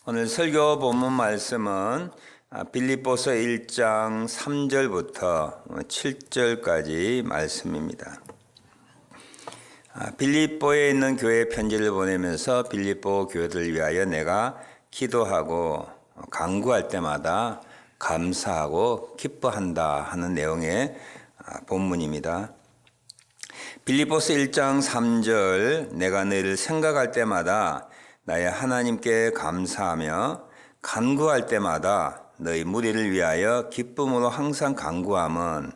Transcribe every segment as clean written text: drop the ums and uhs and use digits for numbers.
오늘 설교 본문 말씀은 빌립보서 1장 3절부터 7절까지 말씀입니다. 빌립보에 있는 교회에 편지를 보내면서 빌립보 교회들을 위하여 내가 기도하고 간구할 때마다 감사하고 기뻐한다 하는 내용의 본문입니다. 빌립보서 1장 3절 내가 너희를 생각할 때마다 나의 하나님께 감사하며 간구할 때마다 너희 무리를 위하여 기쁨으로 항상 간구함은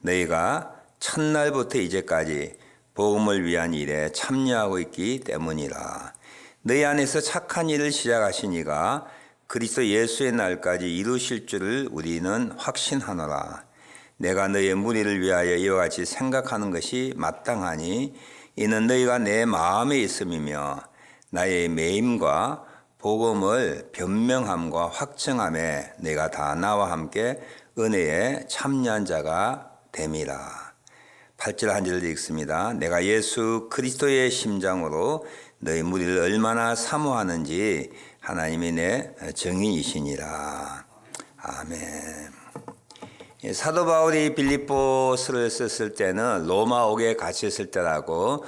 너희가 첫날부터 이제까지 복음을 위한 일에 참여하고 있기 때문이라. 너희 안에서 착한 일을 시작하신 이가 그리스도 예수의 날까지 이루실 줄을 우리는 확신하노라. 내가 너희의 무리를 위하여 이와 같이 생각하는 것이 마땅하니 이는 너희가 내 마음에 있음이며 나의 매임과 복음을 변명함과 확증함에 내가 다 나와 함께 은혜에 참여한 자가 됨이라. 8절 한 절을 읽습니다. 내가 예수 그리스도의 심장으로 너희 무리를 얼마나 사모하는지 하나님이 내 증인이시니라. 아멘. 사도 바울이 빌립보서를 썼을 때는 로마 옥에 갇혔을 때라고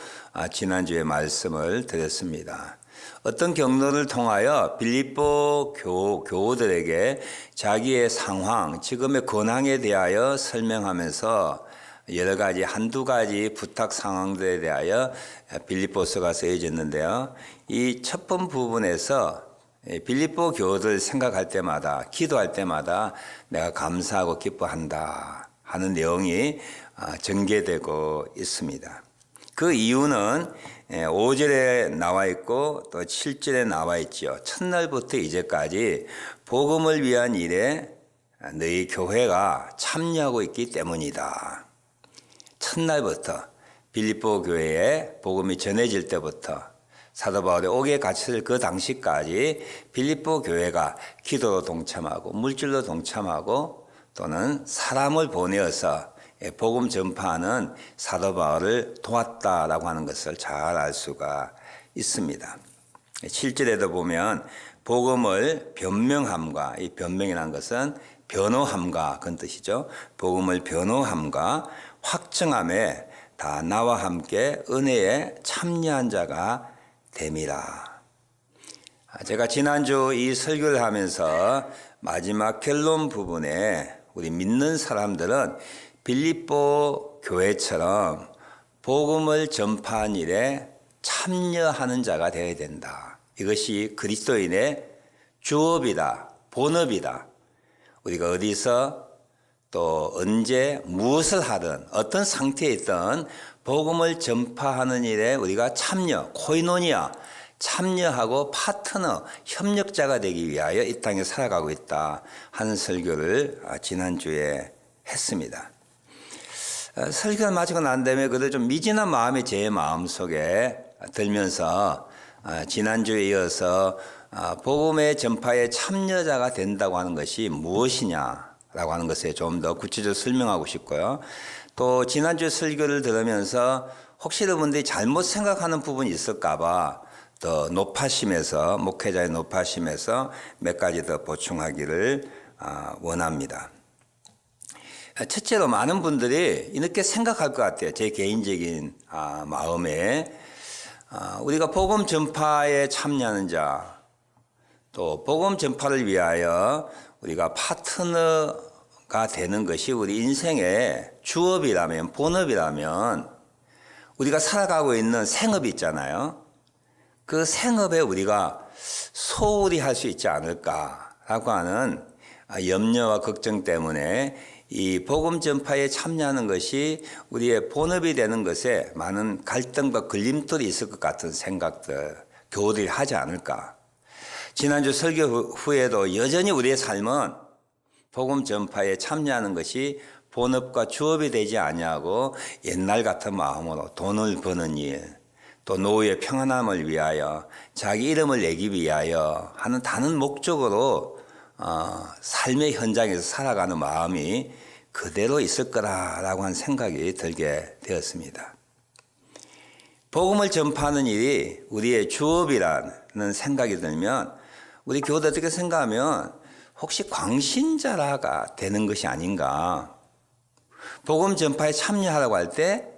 지난주에 말씀을 드렸습니다. 어떤 경로를 통하여 빌립보 교우들에게 자기의 상황, 지금의 근황에 대하여 설명하면서 여러 가지 한두 가지 부탁 상황들에 대하여 빌립보서가 쓰여졌는데요. 이 첫 번 부분에서 빌립보 교우들 생각할 때마다 기도할 때마다 내가 감사하고 기뻐한다 하는 내용이 전개되고 있습니다. 그 이유는 5절에 나와 있고 또 7절에 나와 있죠. 첫날부터 이제까지 복음을 위한 일에 너희 교회가 참여하고 있기 때문이다. 첫날부터 빌립보 교회에 복음이 전해질 때부터 사도 바울이 옥에 갇혔을 그 당시까지 빌립보 교회가 기도로 동참하고 물질로 동참하고 또는 사람을 보내어서 복음 전파하는 사도 바울을 도왔다라고 하는 것을 잘 알 수가 있습니다. 7절에도 보면 복음을 변명함과, 이 변명이라는 것은 변호함과 그런 뜻이죠. 복음을 변호함과 확증함에 다 나와 함께 은혜에 참여한 자가 됨이라. 제가 지난주 이 설교를 하면서 마지막 결론 부분에 우리 믿는 사람들은 빌립보 교회처럼 복음을 전파한 일에 참여하는 자가 되어야 된다. 이것이 그리스도인의 주업이다, 본업이다. 우리가 어디서 또 언제 무엇을 하든 어떤 상태에 있든 복음을 전파하는 일에 우리가 참여, 코이노니아, 참여하고 파트너, 협력자가 되기 위하여 이 땅에 살아가고 있다 하는 설교를 지난주에 했습니다. 설교를 마치고 난 다음에 그래도 좀 미진한 마음이 제 마음속에 들면서 지난주에 이어서 복음의 전파에 참여자가 된다고 하는 것이 무엇이냐라고 하는 것에 좀 더 구체적으로 설명하고 싶고요. 또 지난주 설교를 들으면서 혹시 여러분들이 잘못 생각하는 부분이 있을까 봐 더 높아심에서, 목회자의 높아심에서 몇 가지 더 보충하기를 원합니다. 첫째로 많은 분들이 이렇게 생각할 것 같아요. 제 개인적인 마음에 우리가 복음 전파에 참여하는 자, 또 복음 전파를 위하여 우리가 파트너가 되는 것이 우리 인생의 주업이라면, 본업이라면 우리가 살아가고 있는 생업이 있잖아요. 그 생업에 우리가 소홀히 할 수 있지 않을까라고 하는 염려와 걱정 때문에 이 복음 전파에 참여하는 것이 우리의 본업이 되는 것에 많은 갈등과 걸림돌이 있을 것 같은 생각들, 교우들이 하지 않을까. 지난주 설교 후에도 여전히 우리의 삶은 복음 전파에 참여하는 것이 본업과 주업이 되지 아니하고 옛날 같은 마음으로 돈을 버는 일, 또 노후의 평안함을 위하여 자기 이름을 내기 위하여 하는 다른 목적으로 삶의 현장에서 살아가는 마음이 그대로 있을 거라고 하는 생각이 들게 되었습니다. 복음을 전파하는 일이 우리의 주업이라는 생각이 들면 우리 교우들 어떻게 생각하면 혹시 광신자라가 되는 것이 아닌가. 복음 전파에 참여하라고 할 때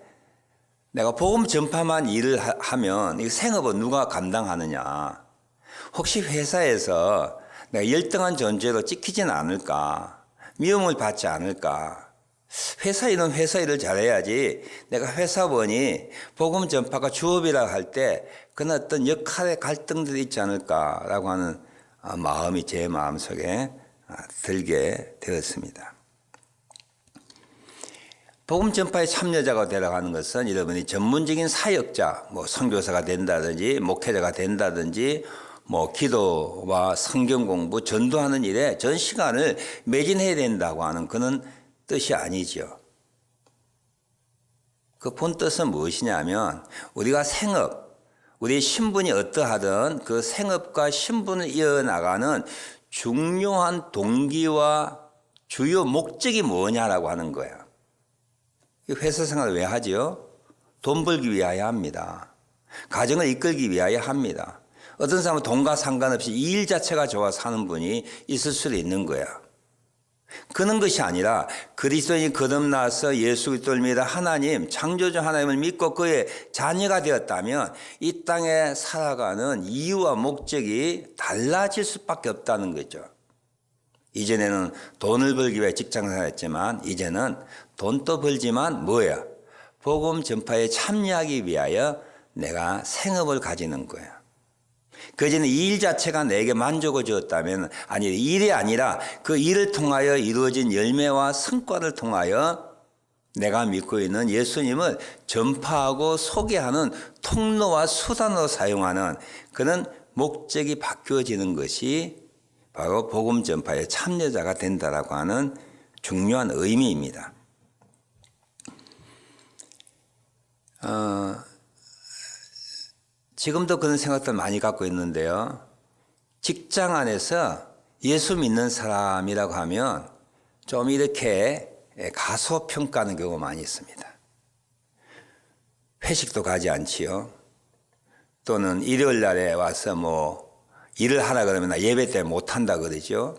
내가 복음 전파만 일을 하면 이 생업은 누가 감당하느냐. 혹시 회사에서 내가 열등한 존재로 찍히지는 않을까. 미움을 받지 않을까. 회사 일은 회사 일을 잘해야지 내가 회사원이 복음 전파가 주업이라고 할 때 그런 어떤 역할의 갈등들이 있지 않을까라고 하는 마음이 제 마음속에 들게 되었습니다. 복음 전파의 참여자가 되어가는 것은 여러분이 전문적인 사역자, 선교사가 된다든지 목회자가 된다든지 기도와 성경 공부, 전도하는 일에 전 시간을 매진해야 된다고 하는 그런 뜻이 아니죠. 그 본 뜻은 무엇이냐면 우리가 생업, 우리의 신분이 어떠하든 그 생업과 신분을 이어나가는 중요한 동기와 주요 목적이 뭐냐라고 하는 거예요. 회사 생활을 왜 하지요? 돈 벌기 위하여 합니다. 가정을 이끌기 위하여 합니다. 어떤 사람은 돈과 상관없이 이 일 자체가 좋아서 하는 분이 있을 수도 있는 거야. 그런 것이 아니라 그리스도인이 거듭나서 예수 그리스도를 믿어 하나님, 창조주 하나님을 믿고 그의 자녀가 되었다면 이 땅에 살아가는 이유와 목적이 달라질 수밖에 없다는 거죠. 이전에는 돈을 벌기 위해 직장생활했지만 이제는 돈도 벌지만 뭐야? 복음 전파에 참여하기 위하여 내가 생업을 가지는 거야. 그전에 이 일 자체가 내게 만족을 주었다면 아니 일이 아니라 그 일을 통하여 이루어진 열매와 성과를 통하여 내가 믿고 있는 예수님을 전파하고 소개하는 통로와 수단으로 사용하는 그런 목적이 바뀌어지는 것이 바로 복음 전파의 참여자가 된다라고 하는 중요한 의미입니다. 지금도 그런 생각들 많이 갖고 있는데요. 직장 안에서 예수 믿는 사람이라고 하면 좀 이렇게 가소평가하는 경우가 많이 있습니다. 회식도 가지 않지요. 또는 일요일 날에 와서 일을 하라 그러면 나 예배 때문에 못한다 그러죠.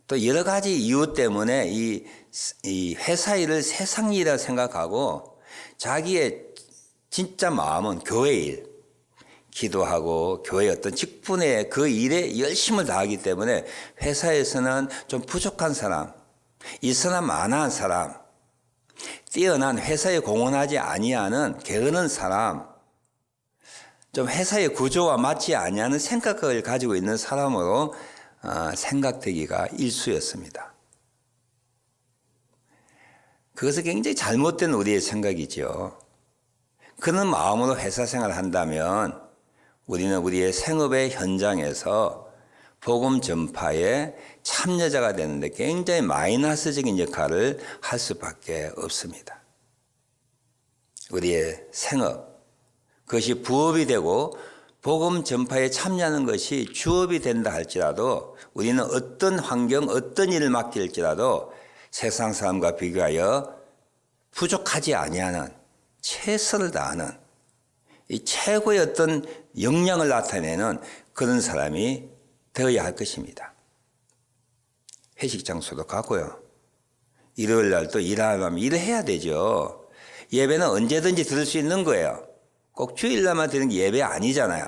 또 여러 가지 이유 때문에 이 회사 일을 세상 일이라 생각하고 자기의 진짜 마음은 교회 일, 기도하고 교회 어떤 직분의 그 일에 열심을 다하기 때문에 회사에서는 좀 부족한 사람, 있으나 마나한 사람, 뛰어난 회사에 공헌하지 아니하는 게으른 사람, 좀 회사의 구조와 맞지 아니하는 생각을 가지고 있는 사람으로 생각되기가 일쑤였습니다. 그것은 굉장히 잘못된 우리의 생각이죠. 그런 마음으로 회사 생활을 한다면 우리는 우리의 생업의 현장에서 복음 전파에 참여자가 되는데 굉장히 마이너스적인 역할을 할 수밖에 없습니다. 우리의 생업, 그것이 부업이 되고 복음 전파에 참여하는 것이 주업이 된다 할지라도 우리는 어떤 환경, 어떤 일을 맡길지라도 세상 사람과 비교하여 부족하지 아니하는 최선을 다하는 이 최고의 어떤 역량을 나타내는 그런 사람이 되어야 할 것입니다. 회식 장소도 가고요. 일요일 날도 일하려면 일을 해야 되죠. 예배는 언제든지 들을 수 있는 거예요. 꼭 주일날만 드리는 게 예배 아니잖아요.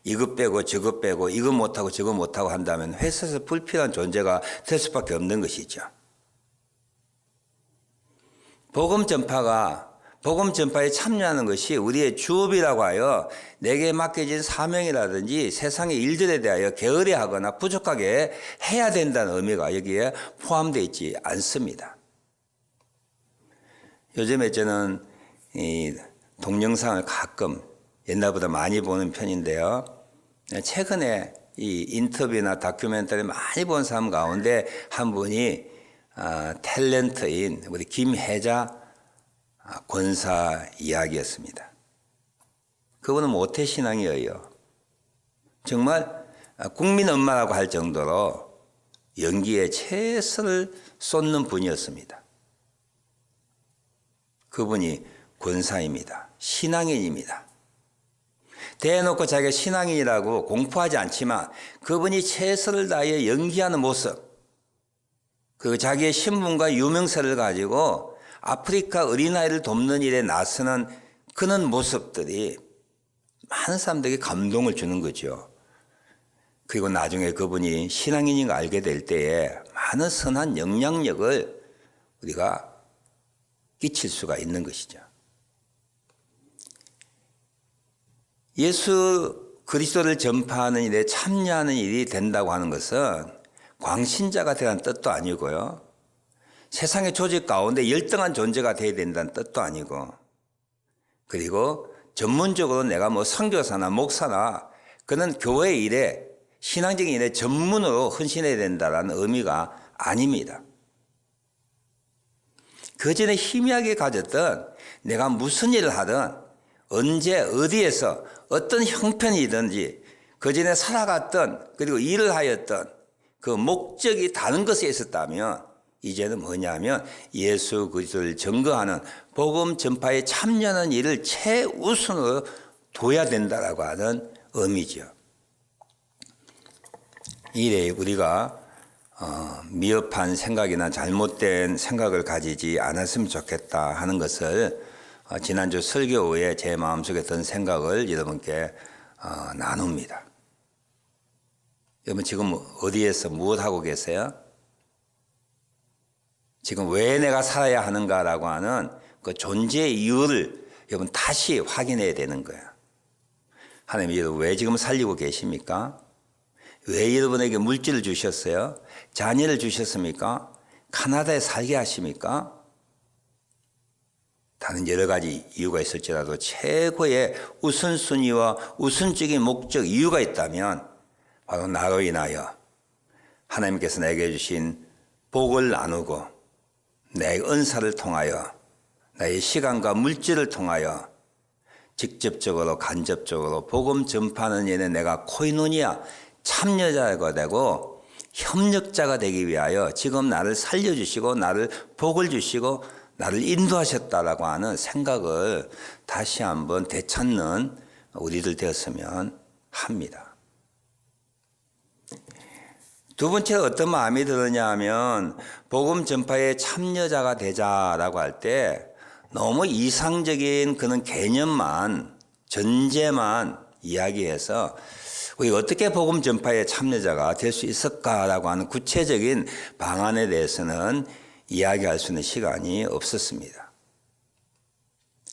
이것 빼고 저것 빼고 이거 못하고 저거 못하고 한다면 회사에서 불필요한 존재가 될 수밖에 없는 것이죠. 복음 전파에 참여하는 것이 우리의 주업이라고 하여 내게 맡겨진 사명이라든지 세상의 일들에 대하여 게으르하거나 부족하게 해야 된다는 의미가 여기에 포함되어 있지 않습니다. 요즘에 저는 이 동영상을 가끔 옛날보다 많이 보는 편인데요. 최근에 이 인터뷰나 다큐멘터리 많이 본 사람 가운데 한 분이 탤런트인 우리 김혜자 권사 이야기였습니다. 그분은 모태신앙이에요. 정말 국민 엄마라고 할 정도로 연기에 최선을 쏟는 분이었습니다. 그분이 권사입니다. 신앙인입니다. 대놓고 자기가 신앙인이라고 공포하지 않지만 그분이 최선을 다해 연기하는 모습, 그 자기의 신분과 유명세를 가지고 아프리카 어린아이를 돕는 일에 나서는 그런 모습들이 많은 사람들에게 감동을 주는 거죠. 그리고 나중에 그분이 신앙인인 걸 알게 될 때에 많은 선한 영향력을 우리가 끼칠 수가 있는 것이죠. 예수 그리스도를 전파하는 일에 참여하는 일이 된다고 하는 것은 광신자가 되라는 뜻도 아니고요. 세상의 조직 가운데 열등한 존재가 되어야 된다는 뜻도 아니고, 그리고 전문적으로 내가 뭐 선교사나 목사나 그는 교회 일에 신앙적인 일에 전문으로 헌신해야 된다는 의미가 아닙니다. 그 전에 희미하게 가졌던 내가 무슨 일을 하든 언제 어디에서 어떤 형편이든지 그 전에 살아갔던 그리고 일을 하였던 그 목적이 다른 것에 있었다면 이제는 뭐냐면 예수 그리스도를 증거하는 복음 전파에 참여하는 일을 최우선으로 둬야 된다라고 하는 의미죠. 이래 우리가 미흡한 생각이나 잘못된 생각을 가지지 않았으면 좋겠다 하는 것을 지난주 설교 후에 제 마음속에 든 생각을 여러분께 나눕니다. 여러분 지금 어디에서 무엇하고 계세요? 지금 왜 내가 살아야 하는가라고 하는 그 존재의 이유를 여러분 다시 확인해야 되는 거예요. 하나님이 여러분 왜 지금 살리고 계십니까? 왜 여러분에게 물질을 주셨어요? 자녀를 주셨습니까? 카나다에 살게 하십니까? 다른 여러 가지 이유가 있을지라도 최고의 우선순위와 우선적인 목적 이유가 있다면 바로 나로 인하여 하나님께서 내게 주신 복을 나누고 내 은사를 통하여 나의 시간과 물질을 통하여 직접적으로 간접적으로 복음 전파하는 일에 내가 코이노니아 참여자가 되고 협력자가 되기 위하여 지금 나를 살려주시고 나를 복을 주시고 나를 인도하셨다라고 하는 생각을 다시 한번 되찾는 우리들 되었으면 합니다. 두 번째로 어떤 마음이 드느냐 하면 복음 전파에 참여자가 되자라고 할 때 너무 이상적인 그런 개념만 전제만 이야기해서 우리가 어떻게 복음 전파에 참여자가 될 수 있을까라고 하는 구체적인 방안에 대해서는 이야기할 수 있는 시간이 없었습니다.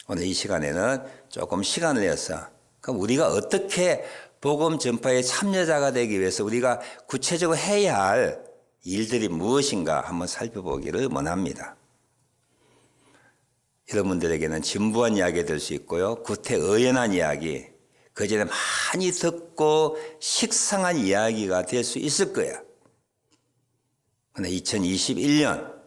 오늘 이 시간에는 조금 시간을 내서 그럼 우리가 어떻게 복음 전파의 참여자가 되기 위해서 우리가 구체적으로 해야 할 일들이 무엇인가 한번 살펴보기를 원합니다. 여러분들에게는 진부한 이야기가 될 수 있고요. 구태의연한 이야기, 그전에 많이 듣고 식상한 이야기가 될 수 있을 거야. 그런데 2021년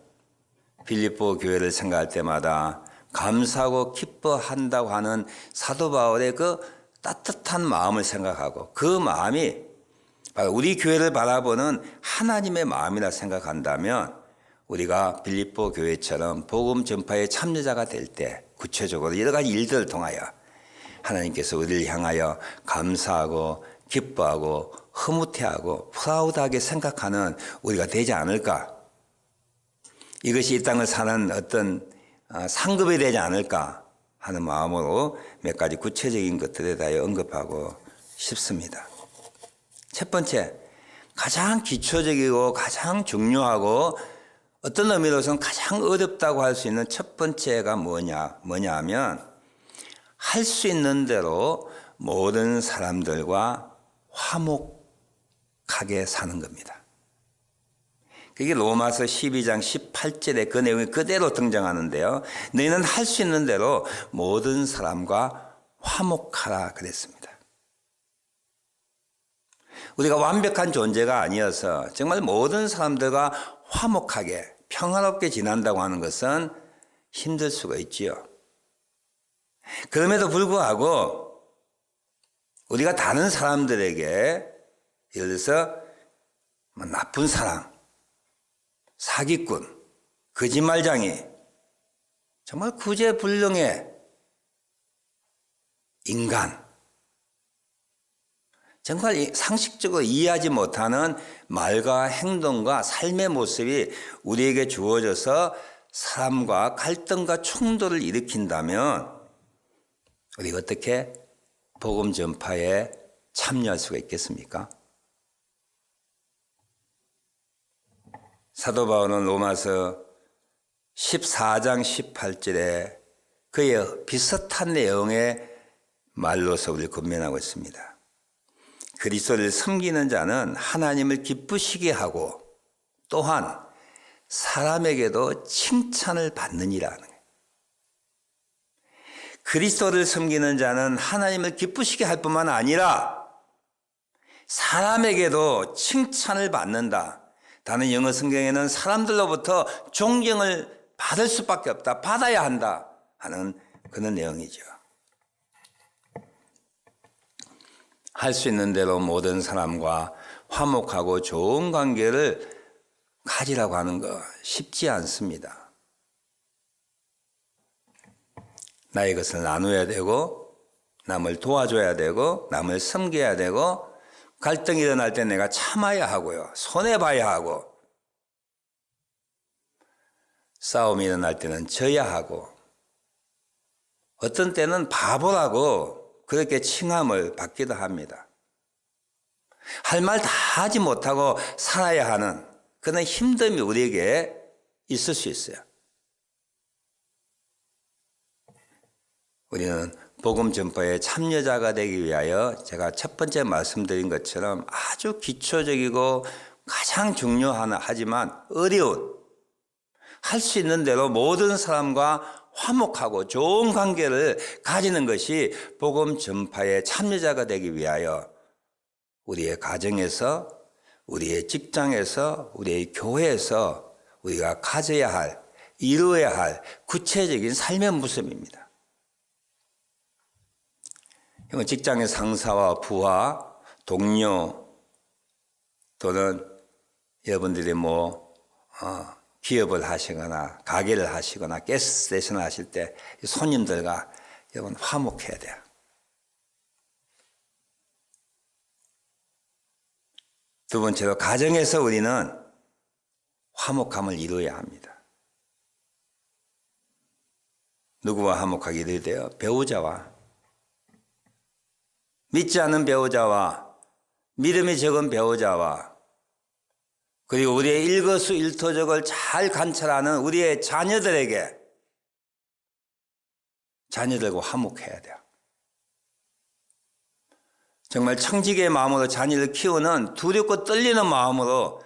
빌립보 교회를 생각할 때마다 감사하고 기뻐한다고 하는 사도 바울의 그 따뜻한 마음을 생각하고 그 마음이 우리 교회를 바라보는 하나님의 마음이라 생각한다면 우리가 빌립보 교회처럼 복음 전파의 참여자가 될 때 구체적으로 여러 가지 일들을 통하여 하나님께서 우리를 향하여 감사하고 기뻐하고 흐뭇해하고 프라우드하게 생각하는 우리가 되지 않을까? 이것이 이 땅을 사는 어떤 상급이 되지 않을까 하는 마음으로 몇 가지 구체적인 것들에 대하여 언급하고 싶습니다. 첫 번째, 가장 기초적이고 가장 중요하고 어떤 의미로서는 가장 어렵다고 할 수 있는 첫 번째가 뭐냐 하면 할 수 있는 대로 모든 사람들과 화목하게 사는 겁니다. 그게 로마서 12장 18절에 그 내용이 그대로 등장하는데요. 너희는 할 수 있는 대로 모든 사람과 화목하라 그랬습니다. 우리가 완벽한 존재가 아니어서 정말 모든 사람들과 화목하게 평화롭게 지낸다고 하는 것은 힘들 수가 있지요. 그럼에도 불구하고 우리가 다른 사람들에게 예를 들어서 나쁜 사람, 사기꾼, 거짓말쟁이, 정말 구제불능의 인간, 정말 상식적으로 이해하지 못하는 말과 행동과 삶의 모습이 우리에게 주어져서 사람과 갈등과 충돌을 일으킨다면 우리가 어떻게 복음 전파에 참여할 수가 있겠습니까? 사도 바울은 로마서 14장 18절에 그의 비슷한 내용의 말로서 우리를 권면하고 있습니다. 그리스도를 섬기는 자는 하나님을 기쁘시게 하고 또한 사람에게도 칭찬을 받느니라. 그리스도를 섬기는 자는 하나님을 기쁘시게 할 뿐만 아니라 사람에게도 칭찬을 받는다. 다른 영어 성경에는 사람들로부터 존경을 받을 수밖에 없다. 받아야 한다 하는 그런 내용이죠. 할 수 있는 대로 모든 사람과 화목하고 좋은 관계를 가지라고 하는 거 쉽지 않습니다. 나의 것을 나눠야 되고 남을 도와줘야 되고 남을 섬겨야 되고 갈등이 일어날 때 내가 참아야 하고요. 손해봐야 하고 싸움이 일어날 때는 져야 하고 어떤 때는 바보라고 그렇게 칭함을 받기도 합니다. 할 말 다 하지 못하고 살아야 하는 그런 힘듦이 우리에게 있을 수 있어요. 우리는 복음 전파의 참여자가 되기 위하여 제가 첫 번째 말씀드린 것처럼 아주 기초적이고 가장 중요하지만 어려운 할 수 있는 대로 모든 사람과 화목하고 좋은 관계를 가지는 것이 복음 전파의 참여자가 되기 위하여 우리의 가정에서, 우리의 직장에서, 우리의 교회에서 우리가 가져야 할, 이루어야 할 구체적인 삶의 모습입니다. 직장의 상사와 부하, 동료 또는 여러분들이 기업을 하시거나 가게를 하시거나 가스 스테이션을 하실 때 손님들과 여러분 화목해야 돼요. 두 번째로 가정에서 우리는 화목함을 이루어야 합니다. 누구와 화목하게 이루어야 돼요? 배우자와. 믿지 않는 배우자와 믿음이 적은 배우자와 그리고 우리의 일거수일투족을 잘 관찰하는 우리의 자녀들과 화목해야 돼요. 정말 청지기의 마음으로 자녀를 키우는 두렵고 떨리는 마음으로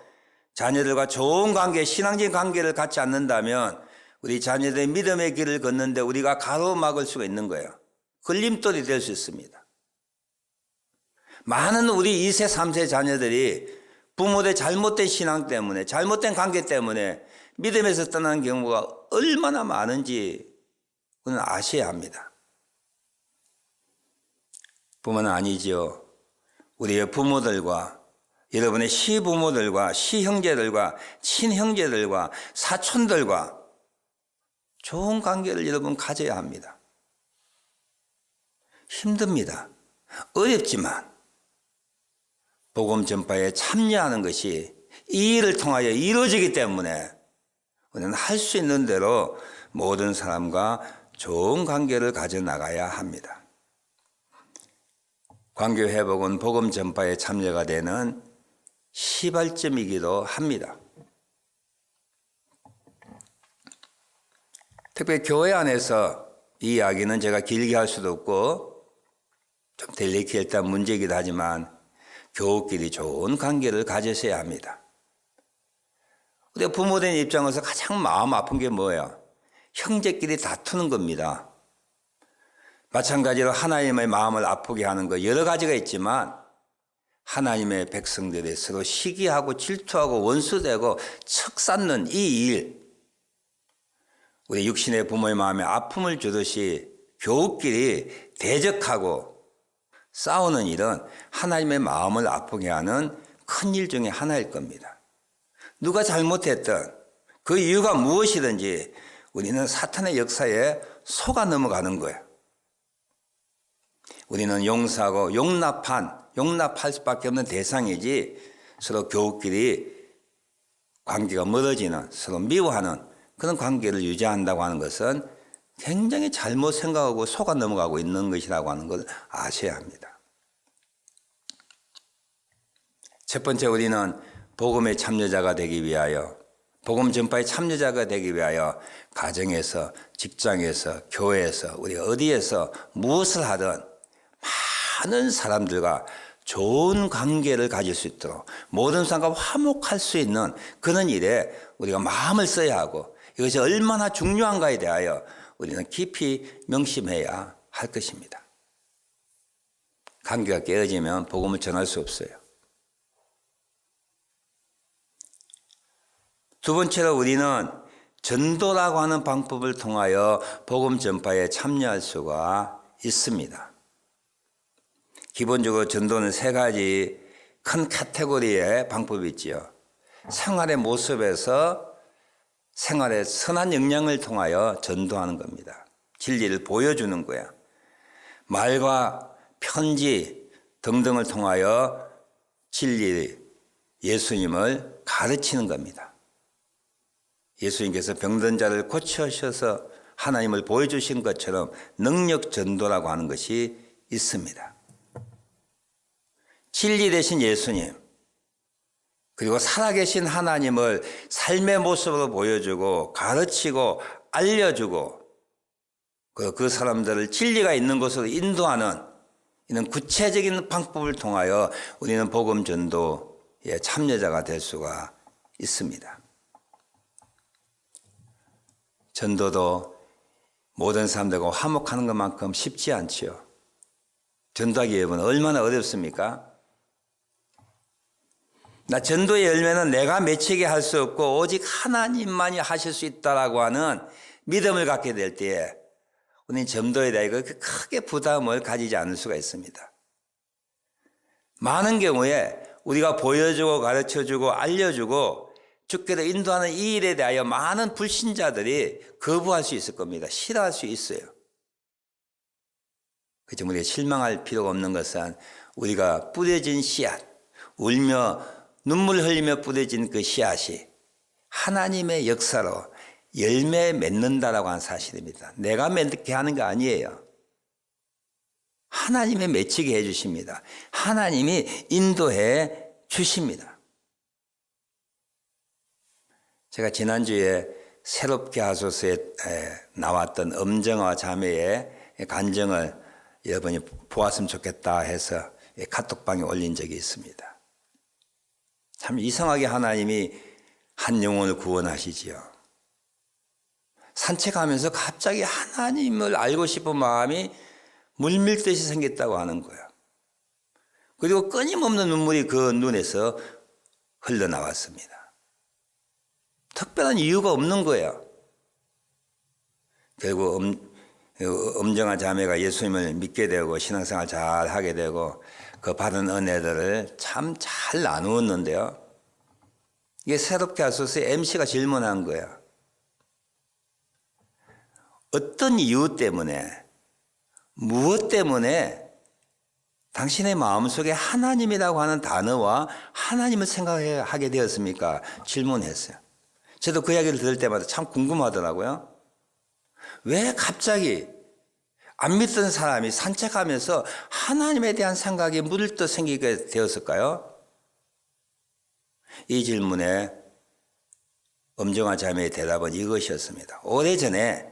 자녀들과 좋은 관계, 신앙적인 관계를 갖지 않는다면 우리 자녀들의 믿음의 길을 걷는데 우리가 가로막을 수가 있는 거예요. 걸림돌이 될 수 있습니다. 많은 우리 2세, 3세 자녀들이 부모들의 잘못된 신앙 때문에 잘못된 관계 때문에 믿음에서 떠나는 경우가 얼마나 많은지 그건 아셔야 합니다. 뿐만 아니지요. 우리의 부모들과 여러분의 시부모들과 시형제들과 친형제들과 사촌들과 좋은 관계를 여러분 가져야 합니다. 힘듭니다. 어렵지만 복음 전파에 참여하는 것이 이 일을 통하여 이루어지기 때문에 우리는 할 수 있는 대로 모든 사람과 좋은 관계를 가져나가야 합니다. 관계 회복은 복음 전파에 참여가 되는 시발점이기도 합니다. 특별히 교회 안에서 이 이야기는 제가 길게 할 수도 없고 좀 델리케 일단 문제이기도 하지만 교우끼리 좋은 관계를 가지셔야 합니다. 우리가 부모된 입장에서 가장 마음 아픈 게 뭐예요? 형제끼리 다투는 겁니다. 마찬가지로 하나님의 마음을 아프게 하는 거 여러 가지가 있지만 하나님의 백성들이 서로 시기하고 질투하고 원수되고 척 쌓는 이 일, 우리 육신의 부모의 마음에 아픔을 주듯이 교우끼리 대적하고 싸우는 일은 하나님의 마음을 아프게 하는 큰 일 중에 하나일 겁니다. 누가 잘못했든 그 이유가 무엇이든지 우리는 사탄의 역사에 속아 넘어가는 거예요. 우리는 용서하고 용납할 수밖에 없는 대상이지 서로 교우끼리 관계가 멀어지는, 서로 미워하는 그런 관계를 유지한다고 하는 것은 굉장히 잘못 생각하고 속아 넘어가고 있는 것이라고 하는 걸 아셔야 합니다. 첫 번째, 우리는 복음의 참여자가 되기 위하여, 복음 전파의 참여자가 되기 위하여 가정에서, 직장에서, 교회에서, 우리 어디에서 무엇을 하든 많은 사람들과 좋은 관계를 가질 수 있도록 모든 사람과 화목할 수 있는 그런 일에 우리가 마음을 써야 하고, 이것이 얼마나 중요한가에 대하여 우리는 깊이 명심해야 할 것입니다. 관계가 깨어지면 복음을 전할 수 없어요. 두 번째로 우리는 전도라고 하는 방법을 통하여 복음 전파에 참여할 수가 있습니다. 기본적으로 전도는 세 가지 큰 카테고리의 방법이 있지요. 생활의 모습에서 생활의 선한 역량을 통하여 전도하는 겁니다. 진리를 보여주는 거야. 말과 편지 등등을 통하여 진리, 예수님을 가르치는 겁니다. 예수님께서 병든 자를 고쳐셔서 하나님을 보여주신 것처럼 능력 전도라고 하는 것이 있습니다. 진리 되신 예수님, 그리고 살아계신 하나님을 삶의 모습으로 보여주고 가르치고 알려주고 그 사람들을 진리가 있는 곳으로 인도하는 이런 구체적인 방법을 통하여 우리는 복음 전도의 참여자가 될 수가 있습니다. 전도도 모든 사람들과 화목하는 것만큼 쉽지 않지요. 전도하기 위해서는 얼마나 어렵습니까? 나 전도의 열매는 내가 맺히게 할 수 없고 오직 하나님만이 하실 수 있다라고 하는 믿음을 갖게 될 때에 우리는 전도에 대해 그렇게 크게 부담을 가지지 않을 수가 있습니다. 많은 경우에 우리가 보여주고 가르쳐주고 알려주고 주께로 인도하는 이 일에 대하여 많은 불신자들이 거부할 수 있을 겁니다. 싫어할 수 있어요. 그렇지만 우리가 실망할 필요가 없는 것은 우리가 뿌려진 씨앗, 울며 눈물 흘리며 뿌려진 그 씨앗이 하나님의 역사로 열매 맺는다라고 하는 사실입니다. 내가 맺게 하는 거 아니에요. 하나님이 맺히게 해 주십니다. 하나님이 인도해 주십니다. 제가 지난주에 새롭게 하소서에 나왔던 엄정화 자매의 간증을 여러분이 보았으면 좋겠다 해서 카톡방에 올린 적이 있습니다. 참 이상하게 하나님이 한 영혼을 구원하시지요. 산책하면서 갑자기 하나님을 알고 싶은 마음이 물밀듯이 생겼다고 하는 거예요. 그리고 끊임없는 눈물이 그 눈에서 흘러나왔습니다. 특별한 이유가 없는 거예요. 결국 엄정한 자매가 예수님을 믿게 되고 신앙생활 잘 하게 되고 그 받은 은혜들을 참 잘 나누었는데요. 이게 새롭게 하소서의 MC가 질문한 거예요. 어떤 이유 때문에, 무엇 때문에 당신의 마음속에 하나님이라고 하는 단어와 하나님을 생각하게 되었습니까? 질문했어요. 저도 그 이야기를 들을 때마다 참 궁금하더라고요. 왜 갑자기 안 믿던 사람이 산책하면서 하나님에 대한 생각이 물뜻 생기게 되었을까요? 이 질문에 엄정화 자매의 대답은 이것이었습니다. 오래전에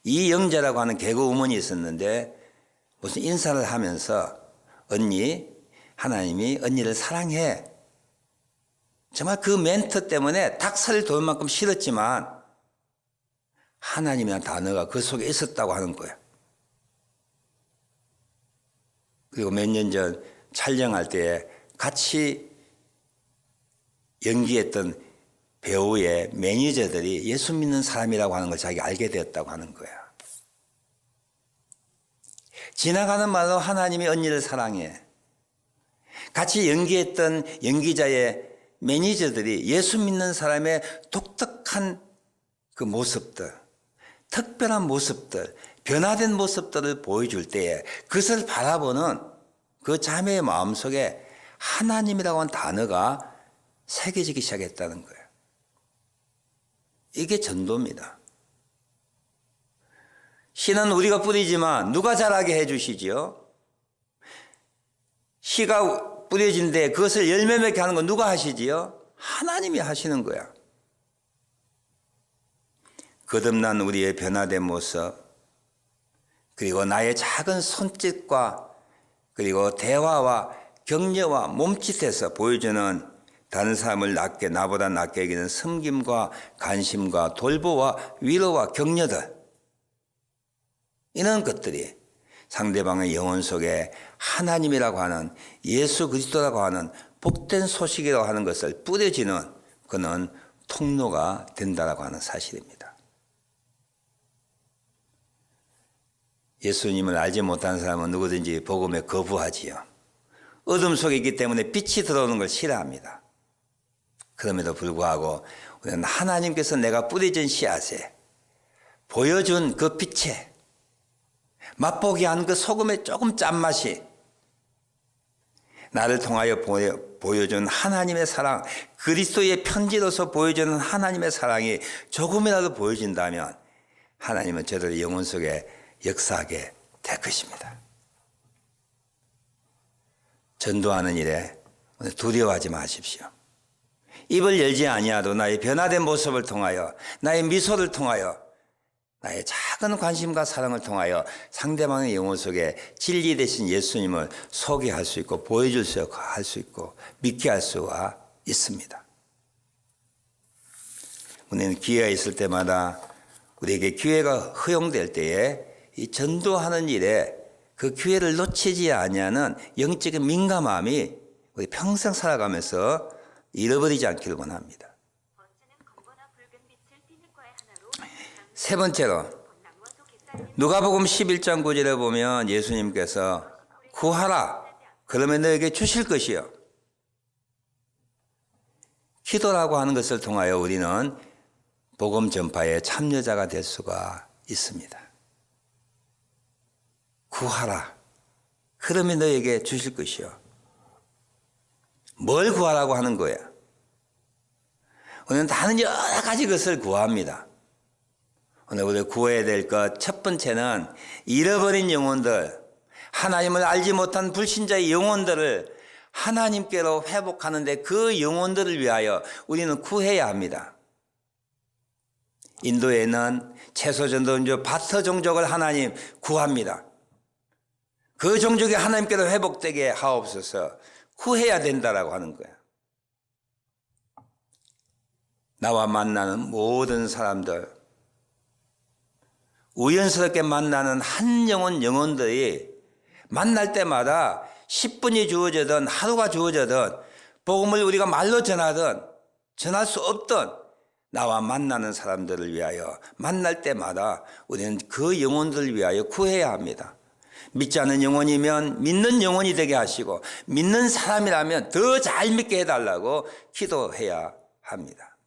이영자라고 하는 개그우먼이 있었는데 무슨 인사를 하면서 언니, 하나님이 언니를 사랑해. 정말 그 멘트 때문에 닭살을 돌 만큼 싫었지만 하나님이라는 단어가 그 속에 있었다고 하는 거예요. 그리고 몇 년 전 촬영할 때 같이 연기했던 배우의 매니저들이 예수 믿는 사람이라고 하는 걸 자기가 알게 되었다고 하는 거야. 지나가는 말로 하나님이 언니를 사랑해. 같이 연기했던 연기자의 매니저들이 예수 믿는 사람의 독특한 그 모습들, 특별한 모습들, 변화된 모습들을 보여줄 때에 그것을 바라보는 그 자매의 마음속에 하나님이라고 하는 단어가 새겨지기 시작했다는 거예요. 이게 전도입니다. 씨는 우리가 뿌리지만 누가 자라게 해주시지요? 씨가 뿌려진데 그것을 열매 맺게 하는 건 누가 하시지요? 하나님이 하시는 거야. 거듭난 우리의 변화된 모습, 그리고 나의 작은 손짓과 그리고 대화와 격려와 몸짓에서 보여주는 다른 사람을 나보다 낫게 여기는 섬김과 관심과 돌보와 위로와 격려들, 이런 것들이 상대방의 영혼 속에 하나님이라고 하는, 예수 그리스도라고 하는 복된 소식이라고 하는 것을 뿌려지는 그는 통로가 된다라고 하는 사실입니다. 예수님을 알지 못하는 사람은 누구든지 복음에 거부하지요. 어둠 속에 있기 때문에 빛이 들어오는 걸 싫어합니다. 그럼에도 불구하고 우리는 하나님께서 내가 뿌려진 씨앗에 보여준 그 빛에 맛보기 한 그 소금의 조금 짠맛이 나를 통하여 보여준 하나님의 사랑, 그리스도의 편지로서 보여주는 하나님의 사랑이 조금이라도 보여진다면 하나님은 저들의 영혼 속에 역사하게 될 것입니다. 전도하는 일에 두려워하지 마십시오. 입을 열지 아니하도 나의 변화된 모습을 통하여, 나의 미소를 통하여, 나의 작은 관심과 사랑을 통하여 상대방의 영혼 속에 진리 되신 예수님을 소개할 수 있고 보여줄 수 있고 할 수 있고 믿게 할 수가 있습니다. 우리는 기회가 있을 때마다 우리에게 기회가 허용될 때에 이 전도하는 일에 그 기회를 놓치지 아니하는 영적인 민감함이 우리 평생 살아가면서 잃어버리지 않기를 원합니다. 세 번째로 누가복음 11장 9절에 보면 예수님께서 구하라 그러면 너에게 주실 것이요. 기도라고 하는 것을 통하여 우리는 복음 전파의 참여자가 될 수가 있습니다. 구하라 그러면 너에게 주실 것이요. 뭘 구하라고 하는 거야? 우리는 다른 여러 가지 것을 구합니다. 오늘 우리가 구해야 될 것 첫 번째는 잃어버린 영혼들, 하나님을 알지 못한 불신자의 영혼들을 하나님께로 회복하는데 그 영혼들을 위하여 우리는 구해야 합니다. 인도에는 채소전도인조 바터 종족을 하나님 구합니다. 그 종족이 하나님께로 회복되게 하옵소서. 구해야 된다라고 하는 거야. 나와 만나는 모든 사람들, 우연스럽게 만나는 한 영혼들이 만날 때마다 10분이 주어지든 하루가 주어지든 복음을 우리가 말로 전하든 전할 수 없든 나와 만나는 사람들을 위하여 만날 때마다 우리는 그 영혼들을 위하여 구해야 합니다. 믿지 않는 영혼이면 믿는 영혼이 되게 하시고 믿는 사람이라면 더 잘 믿게 해달라고 기도해야 합니다.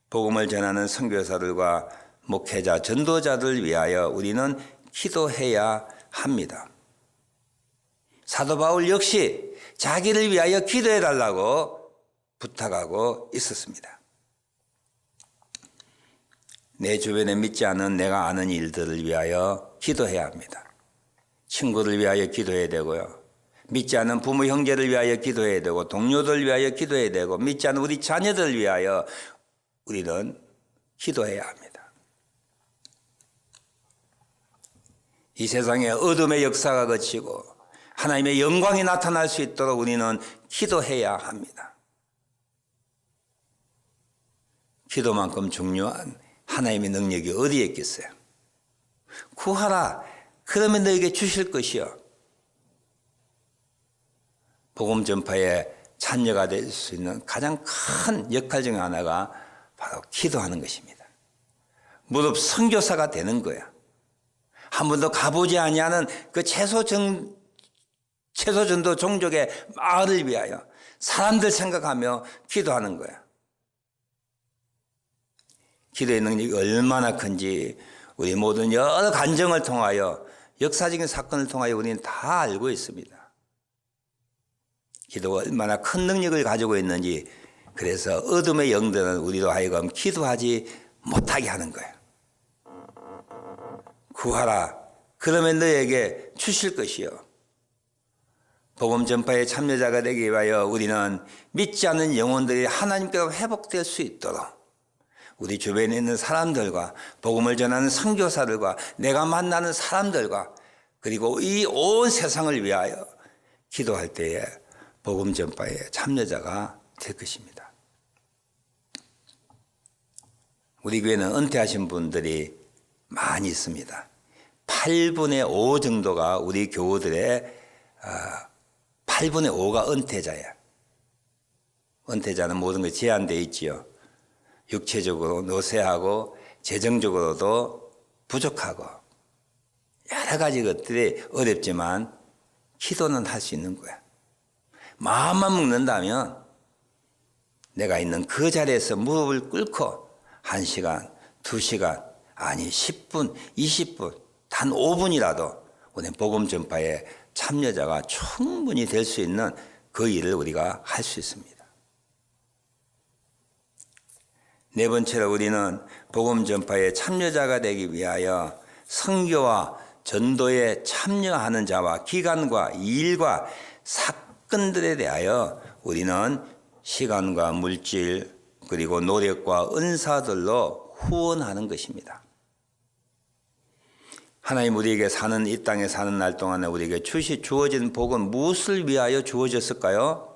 복음을 전하는 선교사들과 목회자, 전도자들 위하여 우리는 기도해야 합니다. 사도 바울 역시 자기를 위하여 기도해달라고 부탁하고 있었습니다. 내 주변에 믿지 않는 내가 아는 일들을 위하여 기도해야 합니다. 친구를 위하여 기도해야 되고요. 믿지 않는 부모 형제를 위하여 기도해야 되고 동료들 위하여 기도해야 되고 믿지 않는 우리 자녀들을 위하여 우리는 기도해야 합니다. 이 세상에 어둠의 역사가 그치고 하나님의 영광이 나타날 수 있도록 우리는 기도해야 합니다. 기도만큼 중요한 하나님의 능력이 어디에 있겠어요? 구하라 그러면 너에게 주실 것이요. 복음 전파에 참여가 될 수 있는 가장 큰 역할 중 하나가 바로 기도하는 것입니다. 무릇 선교사가 되는 거야. 한 번도 가보지 아니하는 그 채소전도 종족의 마을을 위하여 사람들 생각하며 기도하는 거야. 기도의 능력이 얼마나 큰지 우리 모든 여러 간증을 통하여 역사적인 사건을 통하여 우리는 다 알고 있습니다. 기도가 얼마나 큰 능력을 가지고 있는지, 그래서 어둠의 영들은 우리로 하여금 기도하지 못하게 하는 거예요. 구하라. 그러면 너에게 주실 것이요. 복음 전파의 참여자가 되기 위하여 우리는 믿지 않는 영혼들이 하나님께로 회복될 수 있도록 우리 주변에 있는 사람들과 복음을 전하는 선교사들과 내가 만나는 사람들과 그리고 이 온 세상을 위하여 기도할 때에 복음 전파의 참여자가 될 것입니다. 우리 교회는 은퇴하신 분들이 많이 있습니다. 8분의 5 정도가 우리 교우들의 8분의 5가 은퇴자야. 은퇴자는 모든 게 제한되어 있지요. 육체적으로 노쇠하고 재정적으로도 부족하고 여러 가지 것들이 어렵지만 기도는 할 수 있는 거야. 마음만 먹는다면 내가 있는 그 자리에서 무릎을 꿇고 1시간, 2시간, 아니 10분, 20분, 단 5분이라도 우리 복음 전파에 참여자가 충분히 될 수 있는 그 일을 우리가 할 수 있습니다. 네 번째로 우리는 복음 전파에 참여자가 되기 위하여 선교와 전도에 참여하는 자와 기관과 일과 사건들에 대하여 우리는 시간과 물질 그리고 노력과 은사들로 후원하는 것입니다. 하나님 우리에게 사는 이 땅에 사는 날 동안에 우리에게 주어진 복은 무엇을 위하여 주어졌을까요?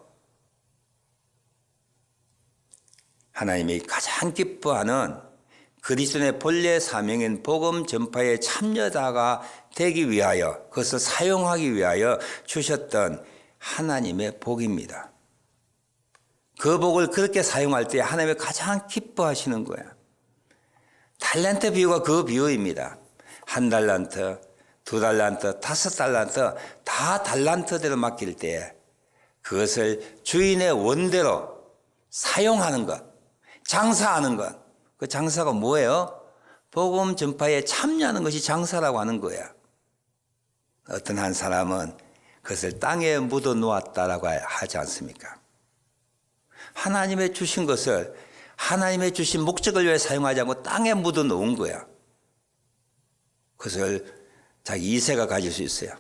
하나님이 가장 기뻐하는 그리스도의 본래 사명인 복음 전파의 참여자가 되기 위하여 그것을 사용하기 위하여 주셨던 하나님의 복입니다. 그 복을 그렇게 사용할 때 하나님이 가장 기뻐하시는 거야. 달란트 비유가 그 비유입니다. 1달란트, 2달란트, 5달란트 다 달란트대로 맡길 때 그것을 주인의 원대로 사용하는 것, 장사하는 것. 그 장사가 뭐예요? 복음 전파에 참여하는 것이 장사라고 하는 거야. 어떤 한 사람은 그것을 땅에 묻어 놓았다라고 하지 않습니까? 하나님의 주신 것을 하나님의 주신 목적을 위해 사용하지 않고 땅에 묻어 놓은 거야. 그것을 자기 이세가 가질 수 있어요.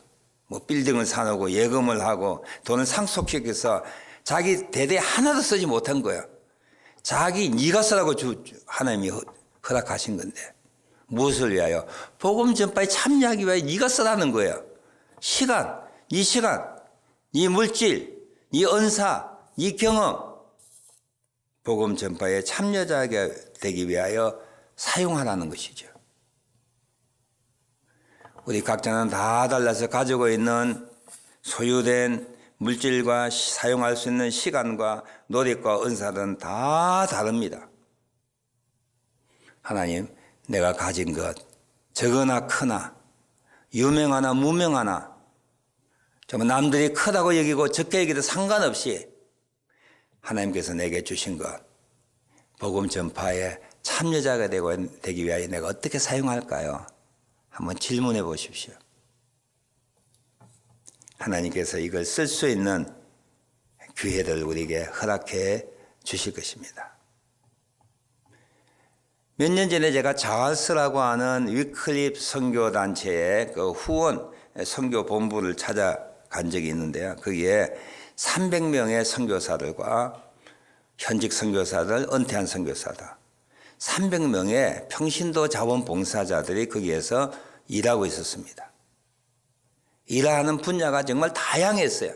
뭐 빌딩을 사놓고 예금을 하고 돈을 상속시켜서 자기 대대 하나도 쓰지 못한 거야. 자기 네가 쓰라고 하나님이 허락하신 건데 무엇을 위하여? 복음 전파에 참여하기 위하여 네가 쓰라는 거예요. 시간, 네 물질, 네 은사, 네 경험 복음 전파에 참여자가 되기 위하여 사용하라는 것이죠. 우리 각자는 다 달라서 가지고 있는 소유된 물질과 사용할 수 있는 시간과 노력과 은사는 다 다릅니다. 하나님, 내가 가진 것 적으나 크나 유명하나 무명하나 정말 남들이 크다고 여기고 적게 여기도 상관없이 하나님께서 내게 주신 것 복음 전파에 참여자가 되기 위하여 내가 어떻게 사용할까요? 한번 질문해 보십시오. 하나님께서 이걸 쓸 수 있는 기회를 우리에게 허락해 주실 것입니다. 몇 년 전에 제가 자활스라고 하는 위클립 선교단체의 그 후원 선교 본부를 찾아간 적이 있는데요. 거기에 300명의 선교사들과 현직 선교사들, 은퇴한 선교사들 300명의 평신도 자원봉사자들이 거기에서 일하고 있었습니다. 일하는 분야가 정말 다양했어요.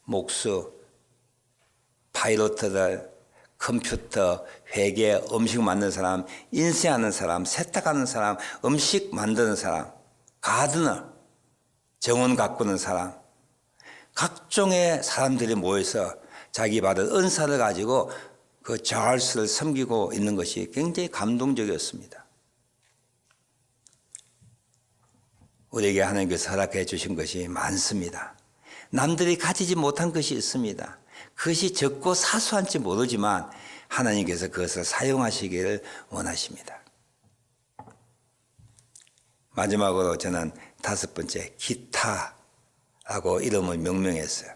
목수, 파이로트들, 컴퓨터, 회계, 음식 만드는 사람, 인쇄하는 사람, 세탁하는 사람, 음식 만드는 사람, 가드너, 정원 가꾸는 사람 각종의 사람들이 모여서 자기 받은 은사를 가지고 그 자활스를 섬기고 있는 것이 굉장히 감동적이었습니다. 우리에게 하나님께서 허락해 주신 것이 많습니다. 남들이 가지지 못한 것이 있습니다. 그것이 적고 사소한지 모르지만 하나님께서 그것을 사용하시기를 원하십니다. 마지막으로 저는 다섯 번째 기타라고 이름을 명명했어요.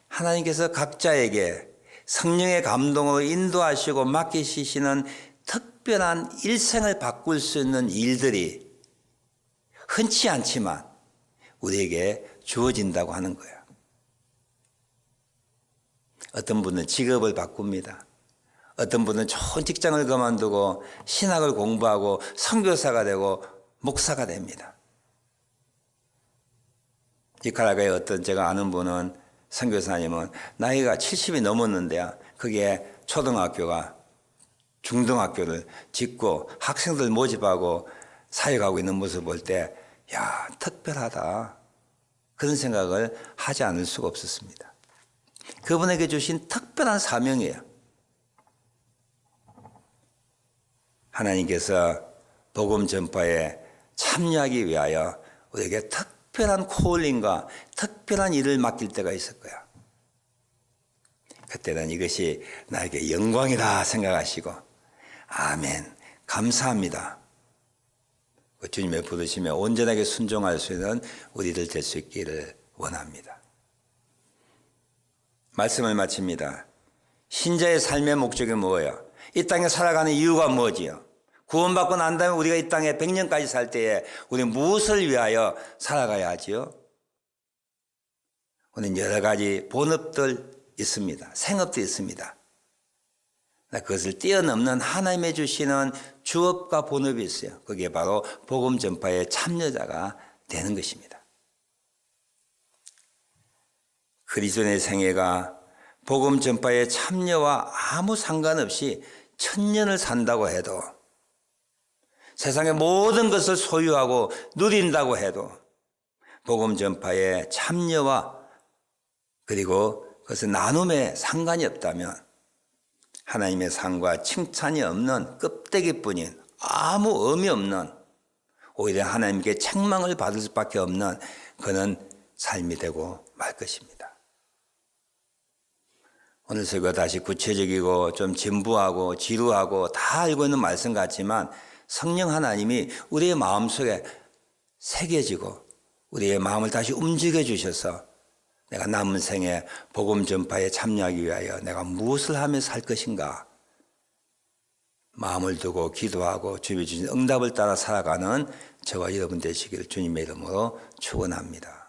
하나님께서 각자에게 성령의 감동으로 인도하시고 맡기시는 특별한 일생을 바꿀 수 있는 일들이 흔치 않지만 우리에게 주어진다고 하는 거예요. 어떤 분은 직업을 바꿉니다. 어떤 분은 좋은 직장을 그만두고 신학을 공부하고 선교사가 되고 목사가 됩니다. 니카라과의 어떤 제가 아는 분은 선교사님은 나이가 70이 넘었는데요. 그게 초등학교가 중등학교를 짓고 학생들 모집하고 사역하고 있는 모습을 볼 때 야, 특별하다. 그런 생각을 하지 않을 수가 없었습니다. 그분에게 주신 특별한 사명이에요. 하나님께서 복음 전파에 참여하기 위하여 우리에게 특별한 콜링과 특별한 일을 맡길 때가 있을 거야. 그때는 이것이 나에게 영광이다 생각하시고 아멘, 감사합니다. 주님의 부르심에 온전하게 순종할 수 있는 우리들 될 수 있기를 원합니다. 말씀을 마칩니다. 신자의 삶의 목적이 뭐예요? 이 땅에 살아가는 이유가 뭐지요? 구원받고 난 다음에 우리가 이 땅에 100년까지 살 때에 우리는 무엇을 위하여 살아가야 하지요? 우리는 여러 가지 본업들 있습니다. 생업도 있습니다. 그것을 뛰어넘는 하나님의 주시는 주업과 본업이 있어요. 그게 바로 복음 전파의 참여자가 되는 것입니다. 그리스도의 생애가 복음 전파의 참여와 아무 상관없이 1000년을 산다고 해도 세상의 모든 것을 소유하고 누린다고 해도 복음 전파의 참여와 그리고 그것은 나눔에 상관이 없다면 하나님의 상과 칭찬이 없는 껍데기뿐인 아무 의미 없는 오히려 하나님께 책망을 받을 수밖에 없는 그런 삶이 되고 말 것입니다. 오늘 설교가 다시 구체적이고 좀 진부하고 지루하고 다 알고 있는 말씀 같지만 성령 하나님이 우리의 마음속에 새겨지고 우리의 마음을 다시 움직여 주셔서 내가 남은 생에 복음 전파에 참여하기 위하여 내가 무엇을 하며 살 것인가 마음을 두고 기도하고 주님이 주신 응답을 따라 살아가는 저와 여러분 되시기를 주님의 이름으로 축원합니다.